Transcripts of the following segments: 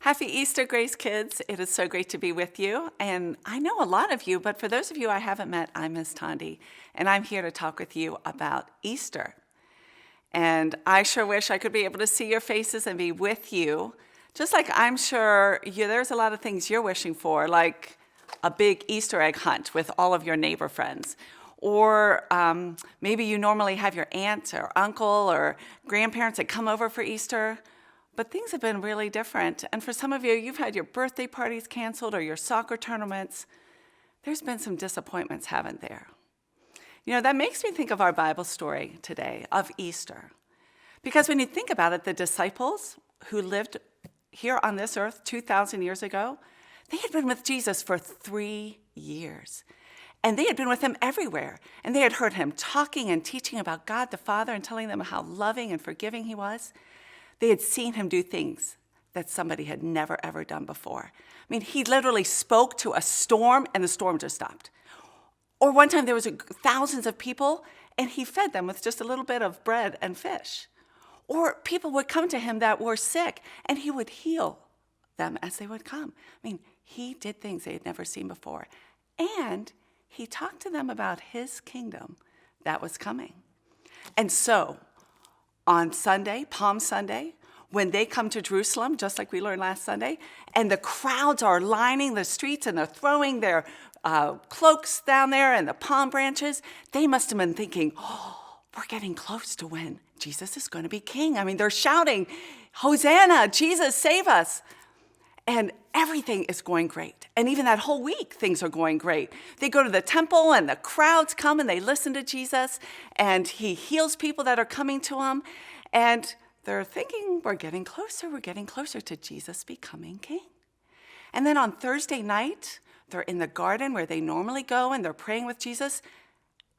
Happy Easter, Grace Kids. It is so great to be with you. And I know a lot of you, but for those of you I haven't met, I'm Miss Tondi, and I'm here to talk with you about Easter. And I sure wish I could be able to see your faces and be with you, just like I'm sure there's a lot of things you're wishing for, like a big Easter egg hunt with all of your neighbor friends. Or maybe you normally have your aunt or uncle or grandparents that come over for Easter. But things have been really different. And for some of you, you've had your birthday parties canceled or your soccer tournaments. There's been some disappointments, haven't there? You know, that makes me think of our Bible story today of Easter. Because when you think about it, the disciples who lived here on this earth 2,000 years ago, they had been with Jesus for 3 years. And they had been with him everywhere. And they had heard him talking and teaching about God the Father and telling them how loving and forgiving he was. They had seen him do things that somebody had never, ever done before. I mean, he literally spoke to a storm, and the storm just stopped. Or one time there was thousands of people, and he fed them with just a little bit of bread and fish. Or people would come to him that were sick, and he would heal them as they would come. I mean, he did things they had never seen before. And he talked to them about his kingdom that was coming. And so, on Sunday, Palm Sunday, when they come to Jerusalem, just like we learned last Sunday, and the crowds are lining the streets and they're throwing their cloaks down there and the palm branches, they must have been thinking, oh, we're getting close to when Jesus is going to be king. I mean, they're shouting, Hosanna, Jesus, save us. And everything is going great. And even that whole week, things are going great. They go to the temple and the crowds come and they listen to Jesus and he heals people that are coming to him. And they're thinking, we're getting closer to Jesus becoming king. And then on Thursday night, they're in the garden where they normally go and they're praying with Jesus.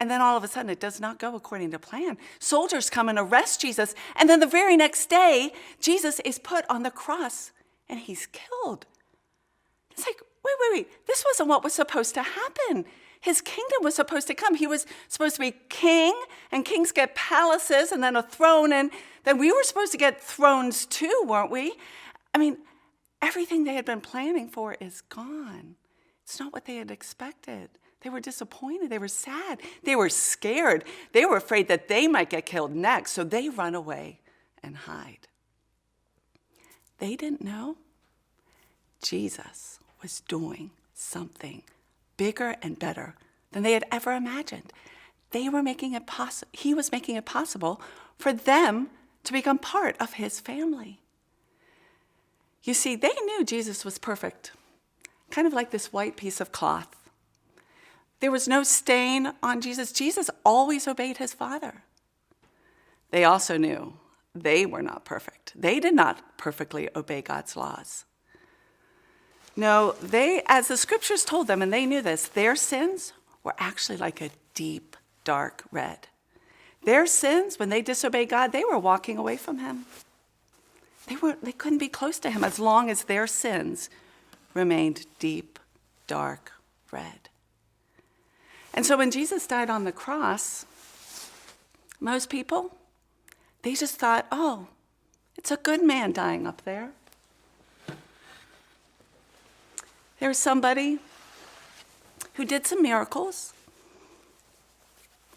And then all of a sudden, it does not go according to plan. Soldiers come and arrest Jesus. And then the very next day, Jesus is put on the cross and he's killed. It's like, wait. This wasn't what was supposed to happen. His kingdom was supposed to come. He was supposed to be king, and kings get palaces and then a throne. And then we were supposed to get thrones too, weren't we? I mean, everything they had been planning for is gone. It's not what they had expected. They were disappointed. They were sad. They were scared. They were afraid that they might get killed next. So they run away and hide. They didn't know Jesus was doing something bigger and better than they had ever imagined. He was making it possible for them to become part of his family. You see, they knew Jesus was perfect, kind of like this white piece of cloth. There was no stain on Jesus. Jesus always obeyed his Father. They also knew they were not perfect. They did not perfectly obey God's laws. No, as the scriptures told them, and they knew this, their sins were actually like a deep, dark red. Their sins, when they disobeyed God, they were walking away from him. They couldn't be close to him as long as their sins remained deep, dark red. And so when Jesus died on the cross, most people, they just thought, oh, it's a good man dying up there. There's somebody who did some miracles.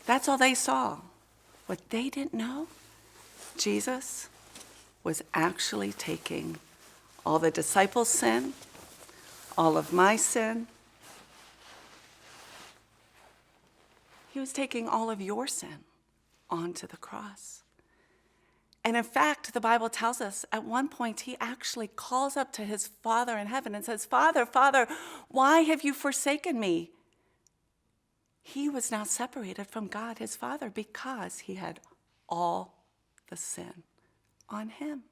That's all they saw. What they didn't know, Jesus was actually taking all the disciples' sin, all of my sin. He was taking all of your sin onto the cross. And in fact, the Bible tells us at one point, he actually calls up to his Father in heaven and says, Father, why have you forsaken me? He was now separated from God, his Father, because he had all the sin on him.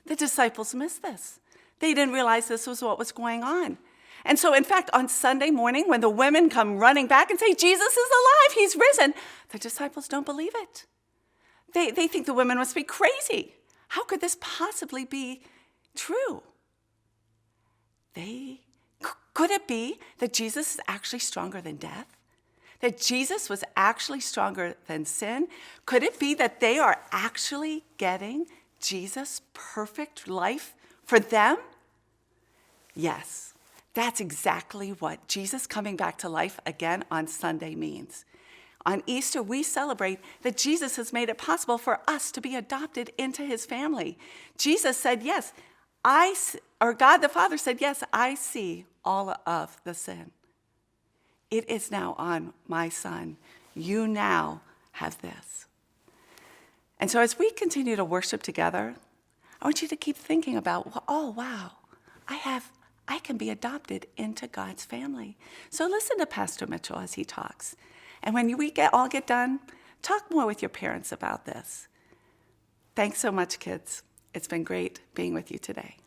The disciples missed this. They didn't realize this was what was going on. And so, in fact, on Sunday morning, when the women come running back and say, Jesus is alive, he's risen, the disciples don't believe it. They think the women must be crazy. How could this possibly be true? Could it be that Jesus is actually stronger than death? That Jesus was actually stronger than sin? Could it be that they are actually getting Jesus' perfect life For them, yes, that's exactly what Jesus coming back to life again on Sunday means. On Easter, we celebrate that Jesus has made it possible for us to be adopted into his family. Jesus said, yes, or God the Father said, yes, I see all of the sin. It is now on my Son. You now have this. And so as we continue to worship together, I want you to keep thinking about, oh, wow, I can be adopted into God's family. So listen to Pastor Mitchell as he talks. And when we all get done, talk more with your parents about this. Thanks so much, kids. It's been great being with you today.